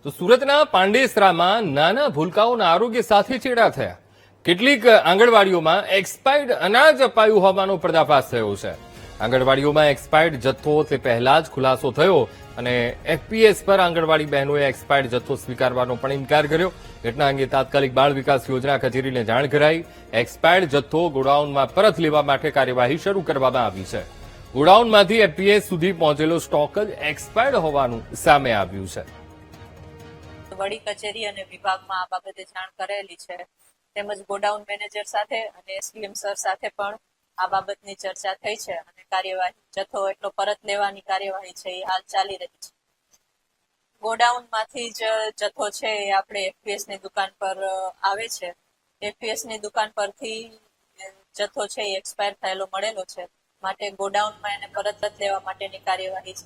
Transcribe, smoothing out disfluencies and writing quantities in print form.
તો સુરતના પાંડેસરામાં નાના ભૂલકાઓના આરોગ્ય સાથે ચેડા થયા. કેટલીક આંગણવાડીઓમાં એક્સપાયર્ડ અનાજ અપાયું હોવાનો પર્દાફાશ થયો છે. આંગણવાડીઓમાં એક્સપાયર્ડ જથ્થો તે પહેલા જ ખુલાસો થયો અને એફપીએસ પર આંગણવાડી બહેનોએ એક્સપાયર્ડ જથ્થો સ્વીકારવાનો પણ ઇનકાર કર્યો. ઘટના અંગે તાત્કાલિક બાળ વિકાસ યોજના કચેરીને જાણ કરાઈ. એક્સપાયર્ડ જથ્થો ગોડાઉનમાં પરત લેવા માટે કાર્યવાહી શરૂ કરવામાં આવી છે. ગોડાઉનમાંથી એફપીએસ સુધી પહોંચેલો સ્ટોક જ એક્સપાયર્ડ હોવાનું સામે આવ્યું છે. વડી કચેરી અને વિભાગમાં આ બાબતે જાણ કરેલી છે. તેમજ ગોડાઉન મેનેજર સાથે અને એસડીએમ સર સાથે પણ આ બાબતની ચર્ચા થઈ છે અને કાર્યવાહી જથ્થો એટલો પરત લેવાની કાર્યવાહી છે એ હાલ ચાલી રહી છે. ગોડાઉનમાંથી જ જથ્થો છે એ આપણે એફપીએસ ની દુકાન પર આવે છે. એફપીએસ ની દુકાન પરથી જથ્થો છે એ એક્સપાયર થયેલો મળેલો છે, માટે ગોડાઉનમાં એને પરત લેવા માટેની કાર્યવાહી છે.